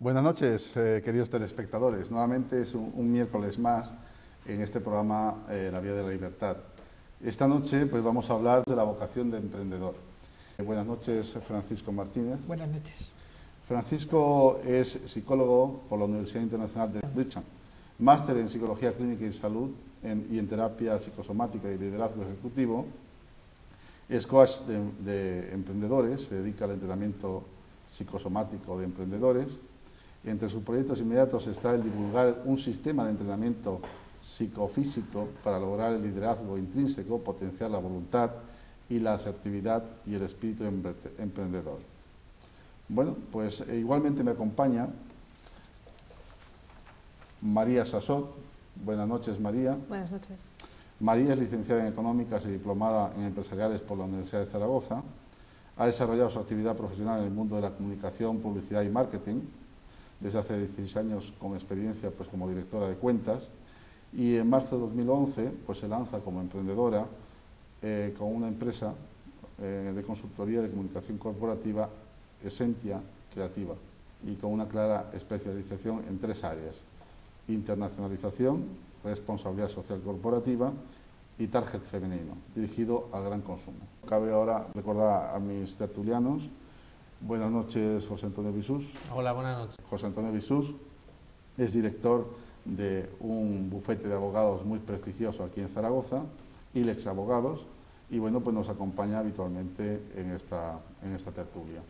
Buenas noches, queridos telespectadores. Nuevamente es un miércoles más en este programa La Vía de la Libertad. Esta noche pues, vamos a hablar de la vocación de emprendedor. Buenas noches, Francisco Martínez. Buenas noches. Francisco es psicólogo por la Universidad Internacional de Brigham, máster en Psicología Clínica y Salud y en Terapia Psicosomática y Liderazgo Ejecutivo. Es coach de emprendedores, se dedica al entrenamiento psicosomático de emprendedores. Entre sus proyectos inmediatos está el divulgar un sistema de entrenamiento psicofísico para lograr el liderazgo intrínseco, potenciar la voluntad y la asertividad y el espíritu emprendedor. Bueno, pues igualmente me acompaña María Sassot. Buenas noches, María. Buenas noches. María es licenciada en Económicas y diplomada en Empresariales por la Universidad de Zaragoza. Ha desarrollado su actividad profesional en el mundo de la comunicación, publicidad y marketing, desde hace 16 años con experiencia pues, como directora de cuentas, y en marzo de 2011 pues, se lanza como emprendedora con una empresa de consultoría de comunicación corporativa, Essentia Creativa, y con una clara especialización en 3 áreas: internacionalización, responsabilidad social corporativa y target femenino, dirigido al gran consumo. Cabe ahora recordar a mis tertulianos. Buenas noches, José Antonio Bisús. Hola, buenas noches. José Antonio Bisús es director de un bufete de abogados muy prestigioso aquí en Zaragoza, ILEX Abogados, y bueno, pues nos acompaña habitualmente en esta tertulia.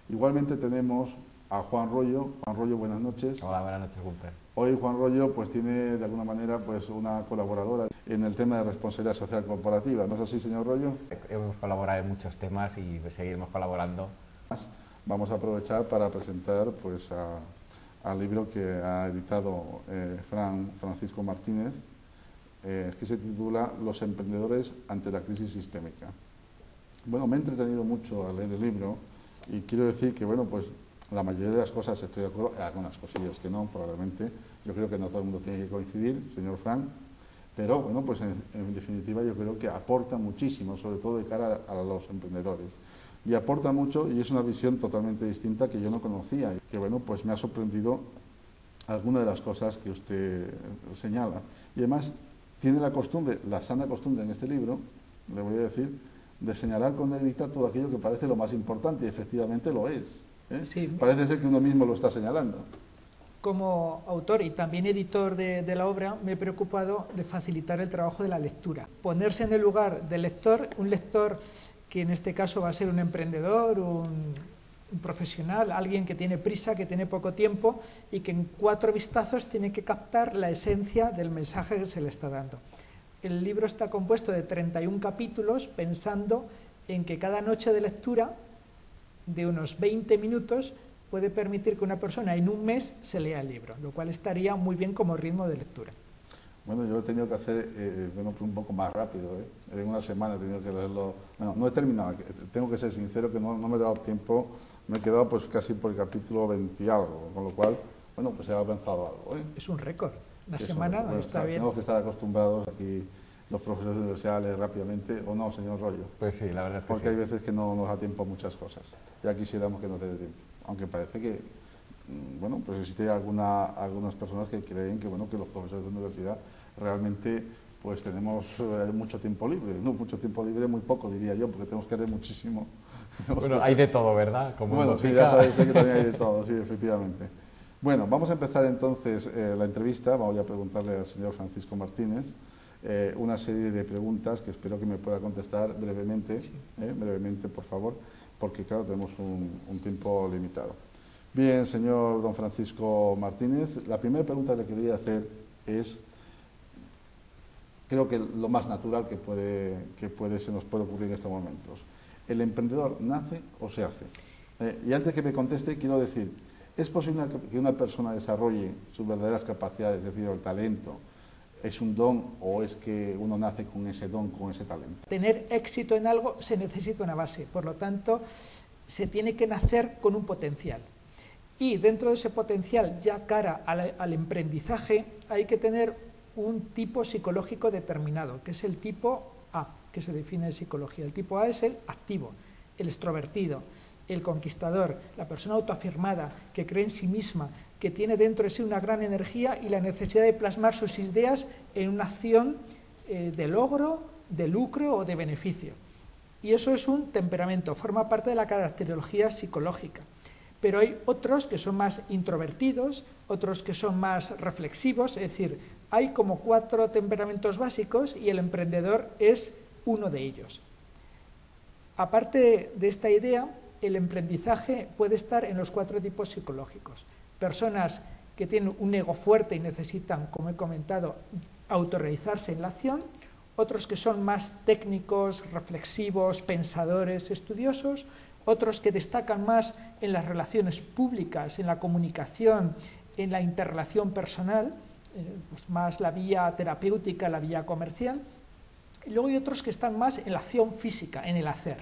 Igualmente tenemos a Juan Rollo. Juan Rollo, buenas noches. Hola, buenas noches, Gunter. Hoy Juan Rollo pues tiene de alguna manera pues una colaboradora en el tema de responsabilidad social corporativa. ¿No es así, señor Rollo? Hemos colaborado en muchos temas y seguiremos colaborando. Vamos a aprovechar para presentar pues al libro que ha editado Francisco Martínez, que se titula Los emprendedores ante la crisis sistémica. Bueno, me he entretenido mucho al leer el libro y quiero decir que bueno, pues la mayoría de las cosas estoy de acuerdo, algunas cosillas que no, probablemente. Yo creo que no todo el mundo tiene que coincidir, señor Frank, pero bueno, pues en definitiva yo creo que aporta muchísimo, sobre todo de cara a los emprendedores. Y aporta mucho y es una visión totalmente distinta que yo no conocía, y que bueno, pues me ha sorprendido alguna de las cosas que usted señala. Y además tiene la costumbre, la sana costumbre en este libro, le voy a decir, de señalar con negrita todo aquello que parece lo más importante, y efectivamente lo es. Sí. Parece ser que uno mismo lo está señalando. Como autor y también editor de la obra, me he preocupado de facilitar el trabajo de la lectura. Ponerse en el lugar del lector, un lector que en este caso va a ser un emprendedor, un profesional, alguien que tiene prisa, que tiene poco tiempo y que en 4 vistazos tiene que captar la esencia del mensaje que se le está dando. El libro está compuesto de 31 capítulos, pensando en que cada noche de lectura de unos 20 minutos puede permitir que una persona en un mes se lea el libro, lo cual estaría muy bien como ritmo de lectura. Bueno, yo lo he tenido que hacer bueno, un poco más rápido, En una semana he tenido que leerlo. Bueno, no he terminado, tengo que ser sincero que no me he dado tiempo, me he quedado pues casi por el capítulo 20 y algo, con lo cual, bueno, pues he avanzado algo. Es un récord, una sí, semana bueno, está bien. Tenemos que estar acostumbrados aquí los profesores de universidad a leer rápidamente, ¿o no, señor Rollo? Pues sí, la verdad es que porque sí. Hay veces que no nos da tiempo a muchas cosas, ya quisiéramos que nos dé tiempo, aunque parece que bueno, pues existe algunas personas que creen que, bueno, que los profesores de universidad realmente pues tenemos mucho tiempo libre, no mucho tiempo libre, muy poco diría yo, porque tenemos que leer muchísimo. Bueno, hay de todo, ¿verdad? Como bueno, sí, ya sabéis que también hay de todo, sí, efectivamente. Bueno, vamos a empezar entonces la entrevista. Vamos a preguntarle al señor Francisco Martínez una serie de preguntas que espero que me pueda contestar brevemente, sí. Brevemente, por favor, porque claro, tenemos un tiempo limitado. Bien, señor don Francisco Martínez, la primera pregunta que le quería hacer es, creo que lo más natural que se nos puede ocurrir en estos momentos. ¿El emprendedor nace o se hace? Y antes que me conteste, quiero decir, ¿es posible que una persona desarrolle sus verdaderas capacidades, es decir, el talento? ¿Es un don o es que uno nace con ese don, con ese talento? Tener éxito en algo se necesita una base, por lo tanto, se tiene que nacer con un potencial. Y dentro de ese potencial, ya cara al emprendizaje, hay que tener un tipo psicológico determinado, que es el tipo A, que se define en psicología. El tipo A es el activo, el extrovertido, el conquistador, la persona autoafirmada, que cree en sí misma, que tiene dentro de sí una gran energía y la necesidad de plasmar sus ideas en una acción de logro, de lucro o de beneficio. Y eso es un temperamento, forma parte de la caracterología psicológica. Pero hay otros que son más introvertidos, otros que son más reflexivos, es decir, hay como 4 temperamentos básicos y el emprendedor es uno de ellos. Aparte de esta idea, el emprendizaje puede estar en los 4 tipos psicológicos. Personas que tienen un ego fuerte y necesitan, como he comentado, autorrealizarse en la acción, otros que son más técnicos, reflexivos, pensadores, estudiosos, otros que destacan más en las relaciones públicas, en la comunicación, en la interrelación personal, pues más la vía terapéutica, la vía comercial, y luego hay otros que están más en la acción física, en el hacer.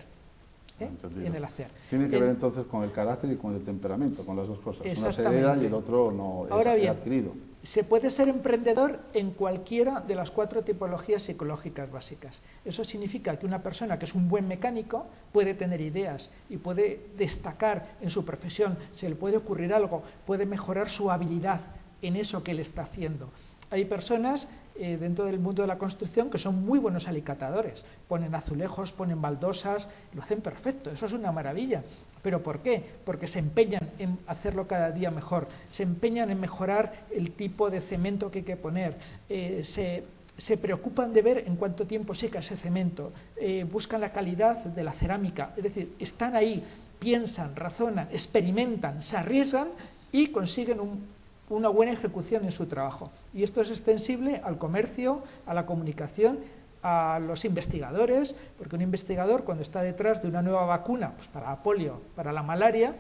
En el hacer. Tiene que ver entonces con el carácter y con el temperamento, con las dos cosas. Uno se hereda y el otro no es adquirido. Se puede ser emprendedor en cualquiera de las 4 tipologías psicológicas básicas. Eso significa que una persona que es un buen mecánico puede tener ideas y puede destacar en su profesión, se le puede ocurrir algo, puede mejorar su habilidad en eso que él está haciendo. Hay personas dentro del mundo de la construcción que son muy buenos alicatadores, ponen azulejos, ponen baldosas, lo hacen perfecto, eso es una maravilla. ¿Pero por qué? Porque se empeñan en hacerlo cada día mejor, se empeñan en mejorar el tipo de cemento que hay que poner, se preocupan de ver en cuánto tiempo seca ese cemento, buscan la calidad de la cerámica, es decir, están ahí, piensan, razonan, experimentan, se arriesgan y consiguen una buena ejecución en su trabajo. Y esto es extensible al comercio, a la comunicación, a los investigadores, porque un investigador cuando está detrás de una nueva vacuna, pues para la polio, para la malaria,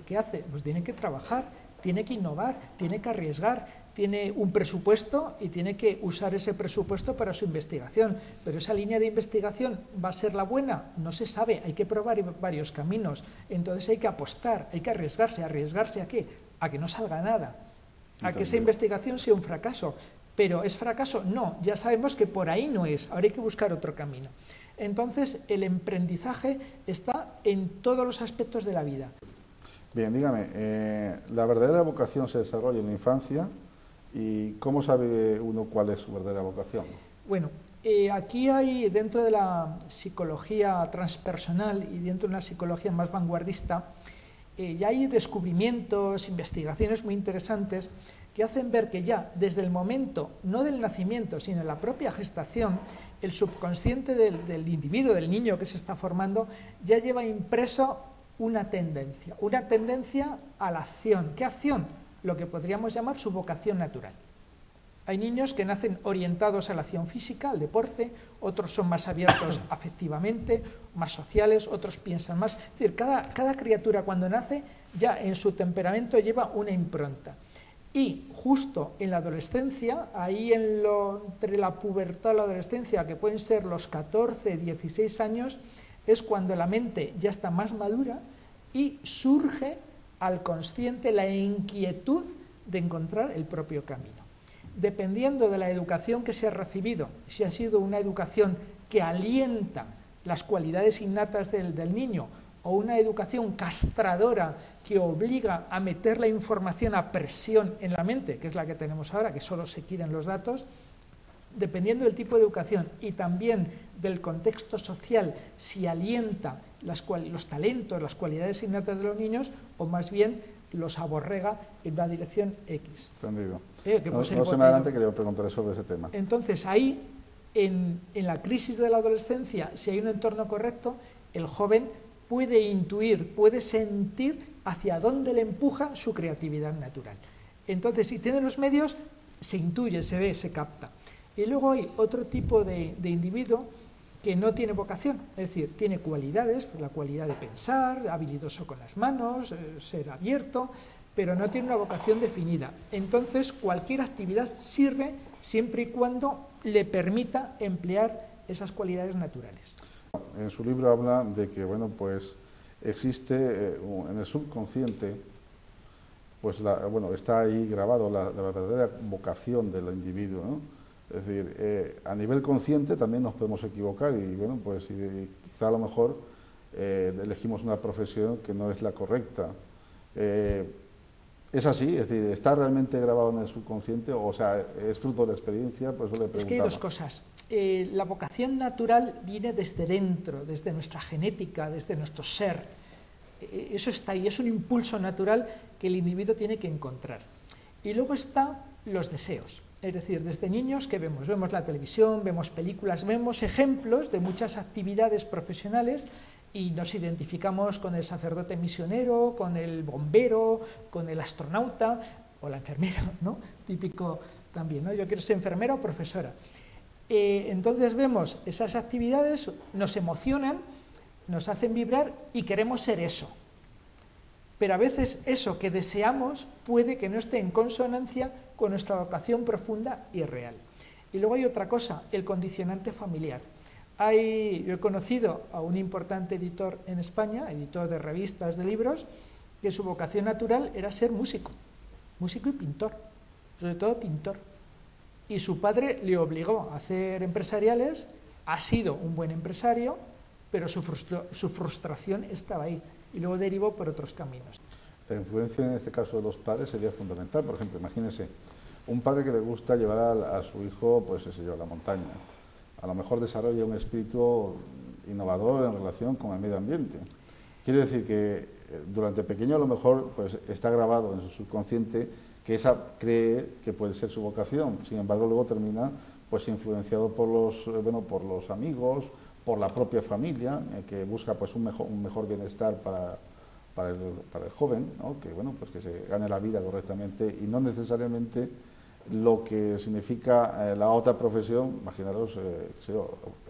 ¿qué hace? Pues tiene que trabajar, tiene que innovar, tiene que arriesgar, tiene un presupuesto y tiene que usar ese presupuesto para su investigación. Pero esa línea de investigación ¿va a ser la buena? No se sabe, hay que probar varios caminos. Entonces hay que apostar, hay que arriesgarse. ¿Arriesgarse a qué? A que no salga nada, a que esa investigación sea un fracaso. ¿Pero es fracaso? No, ya sabemos que por ahí no es, ahora hay que buscar otro camino. Entonces, el emprendizaje está en todos los aspectos de la vida. Bien, dígame, la verdadera vocación se desarrolla en la infancia y ¿cómo sabe uno cuál es su verdadera vocación? Bueno, aquí hay, dentro de la psicología transpersonal y dentro de una psicología más vanguardista, ya hay descubrimientos, investigaciones muy interesantes que hacen ver que ya desde el momento, no del nacimiento, sino en la propia gestación, el subconsciente del individuo, del niño que se está formando, ya lleva impreso una tendencia a la acción. ¿Qué acción? Lo que podríamos llamar su vocación natural. Hay niños que nacen orientados a la acción física, al deporte, otros son más abiertos afectivamente, más sociales, otros piensan más. Es decir, cada criatura cuando nace ya en su temperamento lleva una impronta. Y justo en la adolescencia, ahí entre la pubertad y la adolescencia, que pueden ser los 14, 16 años, es cuando la mente ya está más madura y surge al consciente la inquietud de encontrar el propio camino. Dependiendo de la educación que se ha recibido, si ha sido una educación que alienta las cualidades innatas del niño o una educación castradora que obliga a meter la información a presión en la mente, que es la que tenemos ahora, que solo se quieren los datos, dependiendo del tipo de educación y también del contexto social, si alienta los talentos, las cualidades innatas de los niños, o más bien los aborrega en una dirección X. Entendido. No se me adelante que le preguntaré sobre ese tema. Entonces, ahí, en la crisis de la adolescencia, si hay un entorno correcto, el joven puede intuir, puede sentir hacia dónde le empuja su creatividad natural. Entonces, si tiene los medios, se intuye, se ve, se capta. Y luego hay otro tipo de individuo que no tiene vocación, es decir, tiene cualidades, pues la cualidad de pensar, habilidoso con las manos, ser abierto, pero no tiene una vocación definida. Entonces, cualquier actividad sirve siempre y cuando le permita emplear esas cualidades naturales. En su libro habla de que, bueno, pues existe en el subconsciente, pues está ahí grabado la verdadera vocación del individuo, ¿no? Es decir, a nivel consciente también nos podemos equivocar y, bueno, pues quizá a lo mejor elegimos una profesión que no es la correcta. ¿Es así? Es decir, ¿está realmente grabado en el subconsciente? O sea, ¿es fruto de la experiencia? Por eso le preguntaba. Es que hay dos cosas. La vocación natural viene desde dentro, desde nuestra genética, desde nuestro ser. Eso está ahí, es un impulso natural que el individuo tiene que encontrar. Y luego están los deseos. Es decir, desde niños, ¿qué vemos? Vemos la televisión, vemos películas, vemos ejemplos de muchas actividades profesionales y nos identificamos con el sacerdote misionero, con el bombero, con el astronauta o la enfermera, ¿no? Típico también, ¿no? Yo quiero ser enfermera o profesora. Entonces vemos esas actividades, nos emocionan, nos hacen vibrar y queremos ser eso. Pero a veces eso que deseamos puede que no esté en consonancia con nuestra vocación profunda y real. Y luego hay otra cosa, el condicionante familiar. Yo he conocido a un importante editor en España, editor de revistas, de libros, que su vocación natural era ser músico y pintor, sobre todo pintor. Y su padre le obligó a hacer empresariales, ha sido un buen empresario, pero su frustración estaba ahí y luego derivó por otros caminos. La influencia en este caso de los padres sería fundamental. Por ejemplo, imagínense, un padre que le gusta llevar a su hijo, pues qué sé yo, a la montaña. A lo mejor desarrolla un espíritu innovador en relación con el medio ambiente. Quiere decir que durante pequeño a lo mejor pues, está grabado en su subconsciente que esa cree que puede ser su vocación. Sin embargo, luego termina pues, influenciado por los amigos, por la propia familia, que busca pues, un mejor bienestar para el joven, ¿no? Que, bueno, pues, que se gane la vida correctamente y no necesariamente lo que significa la otra profesión. Imaginaros,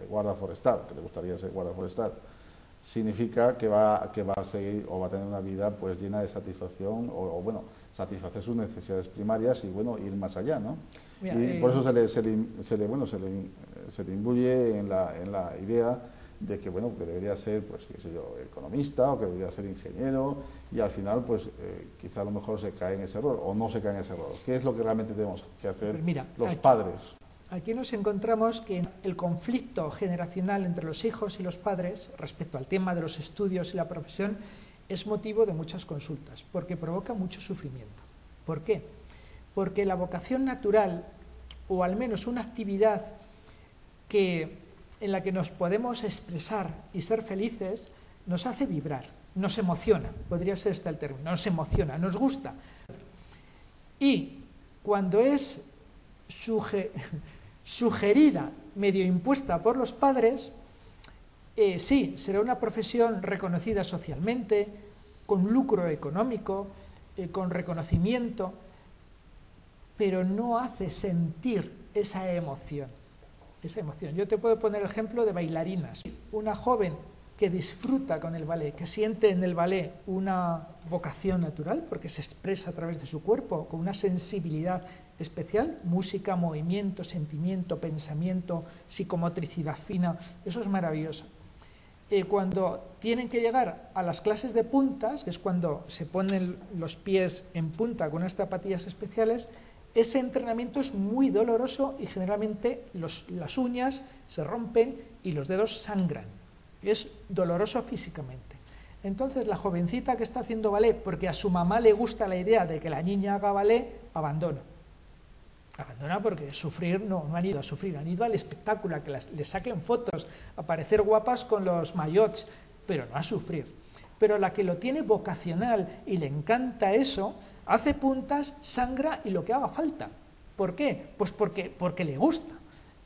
guarda forestal, que le gustaría ser guarda forestal, significa que va a seguir o va a tener una vida pues llena de satisfacción o bueno, satisfacer sus necesidades primarias y bueno, ir más allá, ¿no? Mira, y por eso se le imbuye en la idea de que bueno, que debería ser pues qué sé yo, economista o que debería ser ingeniero y al final pues quizá a lo mejor se cae en ese error o no se cae en ese error. ¿Qué es lo que realmente tenemos que hacer los padres? Aquí nos encontramos que el conflicto generacional entre los hijos y los padres respecto al tema de los estudios y la profesión es motivo de muchas consultas, porque provoca mucho sufrimiento. ¿Por qué? Porque la vocación natural, o al menos una actividad en la que nos podemos expresar y ser felices, nos hace vibrar, nos emociona, podría ser este el término, nos emociona, nos gusta. Y cuando es sugerida, medio impuesta por los padres, sí, será una profesión reconocida socialmente, con lucro económico, con reconocimiento, pero no hace sentir esa emoción. Yo te puedo poner el ejemplo de bailarinas. Una joven que disfruta con el ballet, que siente en el ballet una vocación natural, porque se expresa a través de su cuerpo, con una sensibilidad especial, música, movimiento, sentimiento, pensamiento, psicomotricidad fina, eso es maravilloso. Cuando tienen que llegar a las clases de puntas, que es cuando se ponen los pies en punta con unas zapatillas especiales, ese entrenamiento es muy doloroso y generalmente las uñas se rompen y los dedos sangran. Es doloroso físicamente. Entonces la jovencita que está haciendo ballet, porque a su mamá le gusta la idea de que la niña haga ballet, abandona. Abandona porque sufrir, no han ido a sufrir, han ido al espectáculo, a que les saquen fotos, a parecer guapas con los maillots, pero no a sufrir. Pero la que lo tiene vocacional y le encanta eso, hace puntas, sangra y lo que haga falta. ¿Por qué? Pues porque le gusta.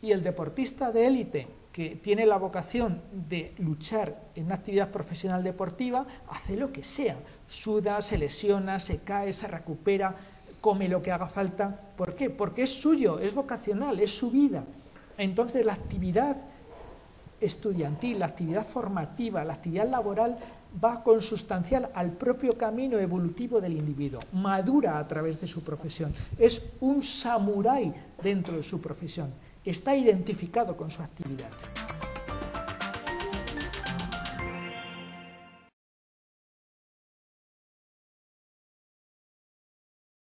Y el deportista de élite que tiene la vocación de luchar en una actividad profesional deportiva, hace lo que sea, suda, se lesiona, se cae, se recupera, come lo que haga falta. ¿Por qué? Porque es suyo, es vocacional, es su vida. Entonces la actividad estudiantil, la actividad formativa, la actividad laboral va consustancial al propio camino evolutivo del individuo, madura a través de su profesión, es un samurái dentro de su profesión, está identificado con su actividad.